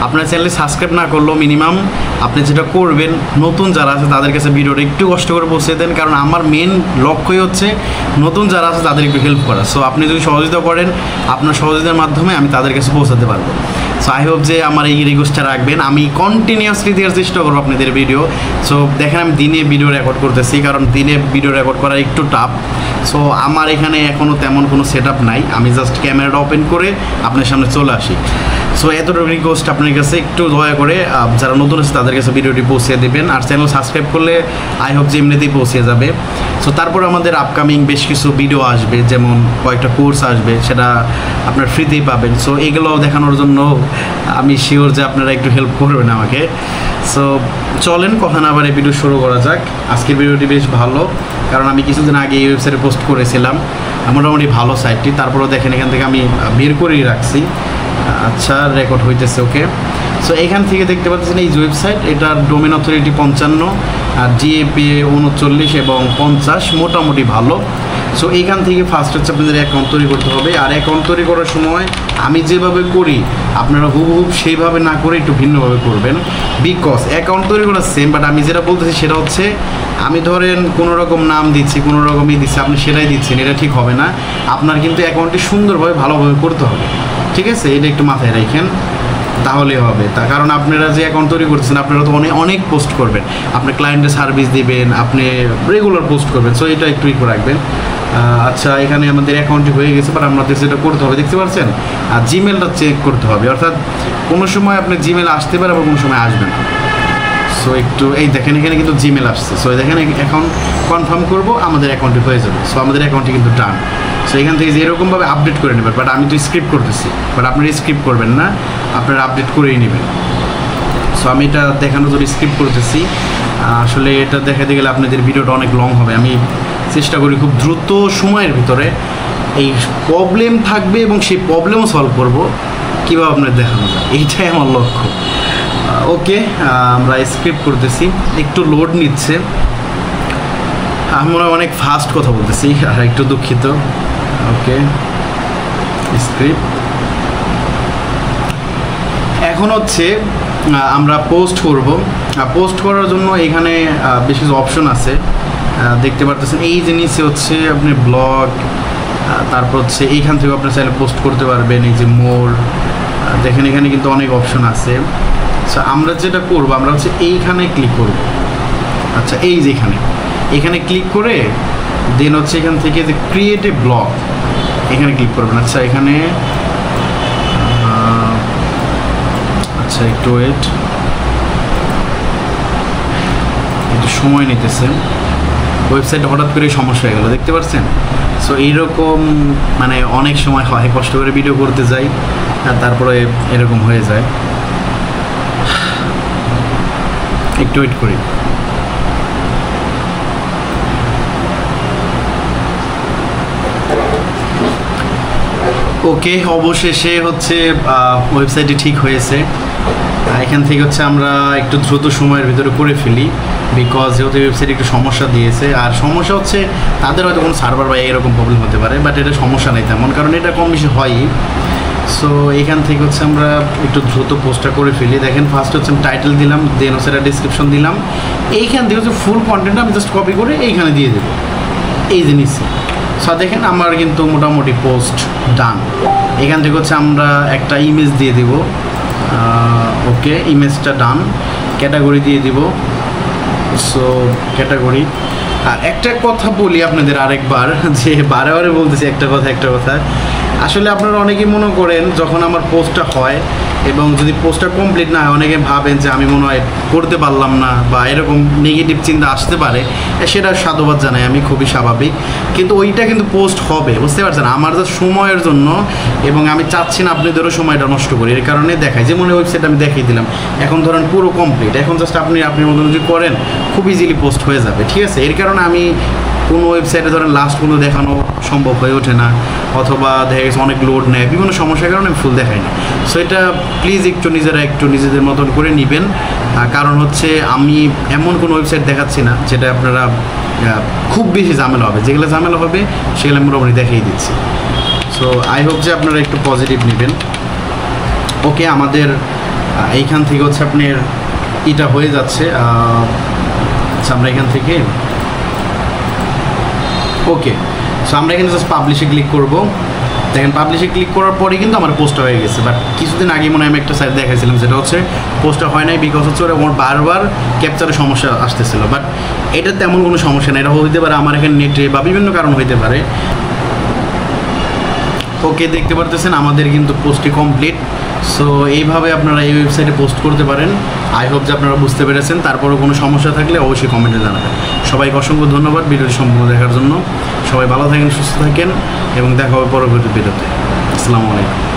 আপনার চ্যানেলে সাবস্ক্রাইব না করলেও মিনিমাম আপনি যেটা করবেন, নতুন যারা আছে তাদের কাছে ভিডিওটা একটু কষ্ট করে পৌঁছে দেন, কারণ আমার মেন লক্ষ্যই হচ্ছে নতুন যারা আছে তাদের একটু হেল্প করা। সো আপনি যদি সহযোগিতা করেন, আপনার সহযোগিতার মাধ্যমে আমি তাদের কাছে পৌঁছাতে পারবো। সো আই হোপ যে আমার এই রিকোয়েস্টটা রাখবেন। আমি কন্টিনিউয়াসলি দেওয়ার চেষ্টা করবো আপনাদের ভিডিও। সো দেখেন আমি দিনে ভিডিও রেকর্ড করতেছি, কারণ দিনে ভিডিও রেকর্ড করা একটু টাফ। সো আমার এখানে এখনও তেমন কোনো সেট আপ নাই, আমি জাস্ট ক্যামেরাটা ওপেন করে আপনার সামনে চলে আসি। সো এতটুকু রিকোয়েস্ট আপনার কাছে, একটু দয়া করে যারা নতুন আছে তাদের কাছে ভিডিওটি পৌঁছে দেবেন। আর চ্যানেল সাবস্ক্রাইব করলে আই হোপ যে এমনিতেই পৌঁছে যাবে। সো তারপর আমাদের আপকামিং বেশ কিছু ভিডিও আসবে, যেমন কয়েকটা কোর্স আসবে, সেটা আপনার ফ্রিতেই পাবেন। সো এগুলো দেখানোর জন্য আমি শিওর যে আপনারা একটু হেল্প করবেন আমাকে। সো চলেন কথা না আবার এই ভিডিও শুরু করা যাক। আজকের ভিডিওটি বেশ ভালো, কারণ আমি কিছুদিন আগে এই ওয়েবসাইটে পোস্ট করেছিলাম, মোটামুটি ভালো সাইটটি। তারপরেও দেখেন এখান থেকে আমি বের করেই রাখছি। আচ্ছা, রেকর্ড হইতেছে, ওকে। সো এখান থেকে দেখতে পাচ্ছেন এই যে ওয়েবসাইট, এটার ডোমেন অথরিটি 55 আর জিএপিএ 39 এবং 50, মোটামুটি ভালো। সো এইখান থেকে ফার্স্ট হচ্ছে আপনাদের অ্যাকাউন্ট তৈরি করতে হবে। আর অ্যাকাউন্ট তৈরি করার সময় আমি যেভাবে করি আপনারা হুবহুব সেইভাবে না করে একটু ভিন্নভাবে করবেন, বিকজ অ্যাকাউন্ট তৈরি করা সেম, বাট আমি যেটা বলতেছি সেটা হচ্ছে আমি ধরেন কোনো রকম নাম দিচ্ছি, কোনো রকমই দিচ্ছি, আপনি সেটাই দিচ্ছেন, এটা ঠিক হবে না। আপনার কিন্তু অ্যাকাউন্টটি সুন্দরভাবে ভালোভাবে করতে হবে, ঠিক আছে? এটা একটু মাথায় রাখেন, তাহলে হবে। তার কারণ আপনারা যে অ্যাকাউন্ট তৈরি করছেন, আপনারা তো অনেক পোস্ট করবেন, আপনার ক্লায়েন্টের সার্ভিস দিবেন, আপনি রেগুলার পোস্ট করবেন। সো এটা একটু রাখবেন। আচ্ছা, এখানে আমাদের অ্যাকাউন্টটি হয়ে গেছে, বাট আমাদের যেটা করতে হবে দেখতে পাচ্ছেন, আর জিমেলটা চেক করতে হবে। অর্থাৎ কোনো সময় আপনার জিমেল আসতে পারে, আবার কোনো সময় আসবে না। সো একটু এই দেখেন এখানে কিন্তু জিমেল আসছে। সো দেখেন অ্যাকাউন্ট কনফার্ম করবো, আমাদের অ্যাকাউন্টটি হয়ে যাবে। সো আমাদের অ্যাকাউন্টটি কিন্তু ডান। সো এখান থেকে যে এরকমভাবে আপডেট করে নেবেন, বাট আমি তো স্ক্রিপ্ট করতেছি, বাট আপনারা স্ক্রিপ্ট করবেন না, আপনারা আপডেট করেই নেবেন। সো আমি এটা দেখানোর জন্য স্ক্রিপ্ট করতেছি। আসলে এটা দেখাতে গেলে আপনাদের ভিডিওটা অনেক লং হবে। আমি চেষ্টা করি খুব দ্রুত সময়ের ভিতরে এই প্রবলেম থাকবে এবং সেই প্রবলেমও সলভ করব, কীভাবে আপনাদের দেখানো যায়, এইটাই আমার লক্ষ্য। ওকে, আমরা স্ক্রিপ্ট করতেছি, একটু লোড নিচ্ছে। আমরা অনেক ফাস্ট কথা বলতেছি, আর একটু দুঃখিত। ওকে, স্ক্রিপ্ট এখন হচ্ছে আমরা পোস্ট করব। পোস্ট করার জন্য এখানে বেশ কিছু অপশন আছে, দেখতে পারতেছেন। এই জিনিসে হচ্ছে আপনি ব্লগ, তারপর হচ্ছে এইখান থেকে আপনার চাইলে পোস্ট করতে পারবেন। এই যে মোর, দেখেন এখানে কিন্তু অনেক অপশন আছে। আচ্ছা, আমরা যেটা করব, আমরা হচ্ছে এইখানে ক্লিক করব। আচ্ছা, এই যে এখানে ক্লিক করে দেন হচ্ছে এখান থেকে যে ক্রিয়েট এ ব্লগ, এখানে ক্লিক করবেন। আচ্ছা, এখানে আচ্ছা একটু ওয়েট, একটু সময় নিতেছে, ওয়েবসাইটে হঠাৎ করে সমস্যা হয়ে গেল, দেখতে পাচ্ছেন। সো এইরকম মানে অনেক সময় হয়, কষ্ট করে ভিডিও করতে যাই আর তারপরে এরকম হয়ে যায়। একটু ওয়েট করি। ওকে, অবশেষে হচ্ছে ওয়েবসাইটটি ঠিক হয়েছে। এখান থেকে হচ্ছে আমরা একটু দ্রুত সময়ের ভিতরে করে ফেলি, বিকজ যেহেতু ওয়েবসাইট একটু সমস্যা দিয়েছে। আর সমস্যা হচ্ছে তাদের হয়তো কোনো সার্ভার বা এরকম প্রবলেম হতে পারে, বাট এটা সমস্যা নেই তেমন, কারণ এটা কম বেশি হয়ই। সো এখান থেকে হচ্ছে আমরা একটু দ্রুত পোস্টটা করে ফেলি। দেখেন ফার্স্ট হচ্ছে আমি টাইটেল দিলাম, দেন হচ্ছে একটা ডিসক্রিপশন দিলাম। এইখান থেকে হচ্ছে ফুল কন্টেন্ট আমি জাস্ট কপি করে এইখানে দিয়ে দেবো, এই জিনিস। সো দেখেন আমার কিন্তু মোটামুটি পোস্ট ডান। এখান থেকে হচ্ছে আমরা একটা ইমেজ দিয়ে দিব। ওকে, ইমেজটা ডান। ক্যাটাগরি দিয়ে দিব। So category. আর একটা কথা বলি আপনাদের আরেকবার, যে বারে বারে বলতেছি একটা কথা, আসলে আপনারা অনেকেই মনে করেন যখন আমার পোস্টটা হয় এবং যদি পোস্টটা কমপ্লিট না হয়, অনেকে ভাবেন যে আমি মনে হয় করতে পারলাম না বা এরকম নেগেটিভ চিন্তা আসতে পারে। সেটা সাধুবাদ জানাই আমি, খুবই স্বাভাবিক। কিন্তু ওইটা কিন্তু পোস্ট হবে, বুঝতে পারছেন। আমার যা সময়ের জন্য, এবং আমি চাচ্ছি না আপনাদেরও সময়টা নষ্ট করি, এর কারণে দেখাই। যেমন ওয়েবসাইট আমি দেখিয়ে দিলাম, এখন ধরেন পুরো কমপ্লিট, এখন জাস্ট আপনি মতন যদি করেন খুব ইজিলি পোস্ট হয়ে যাবে, ঠিক আছে। এর কারণে আমি কোনো ওয়েবসাইটে ধরেন লাস্ট কোনো দেখানো সম্ভব হয়ে ওঠে না, অথবা দেখা গেছে অনেক লোড নেয়, বিভিন্ন সমস্যার কারণে আমি ফুল দেখাই না। সো এটা প্লিজ একটু নিজেদের মতন করে নেবেন। কারণ হচ্ছে আমি এমন কোনো ওয়েবসাইট দেখাচ্ছি না যেটা আপনারা খুব বেশি ঝামেলা হবে, যেগুলো ঝামেলা হবে সেগুলো আমি মোটামুটি দেখিয়ে দিচ্ছি। সো আই হোপ যে আপনারা একটু পজিটিভ নেবেন। ওকে, আমাদের এইখান থেকে হচ্ছে আপনার এটা হয়ে যাচ্ছে। আমরা এখান থেকে ওকে, সো আমরা এখানে জাস্ট পাবলিশে ক্লিক করবো। দেখেন পাবলিশে ক্লিক করার পরে কিন্তু আমার পোস্টটা হয়ে গেছে, বাট কিছুদিন আগে মনে হয় আমি একটা সাইট দেখাইছিলাম, যেটা হচ্ছে পোস্টটা হয় নাই বিকজ হচ্ছে ওরা আমার বারবার ক্যাপচারের সমস্যা আসতেছিল। বাট এটা তেমন কোনো সমস্যা নেই, এটা হইতে পারে আমার এখানে নেটে বা বিভিন্ন কারণ হইতে পারে। ওকে, দেখতে পারতেছেন আমাদের কিন্তু পোস্টটি কমপ্লিট। সো এইভাবে আপনারা এই ওয়েবসাইটে পোস্ট করতে পারেন। আই হোপ যে আপনারা বুঝতে পেরেছেন। তারপরেও কোনো সমস্যা থাকলে অবশ্যই কমেন্টে জানাবেন। সবাইকে অসংখ্য ধন্যবাদ ভিডিওটি সম্পূর্ণ দেখার জন্য। সবাই ভালো থাকেন, সুস্থ থাকেন এবং দেখা হবে পরবর্তী ভিডিওতে। আসসালামু আলাইকুম।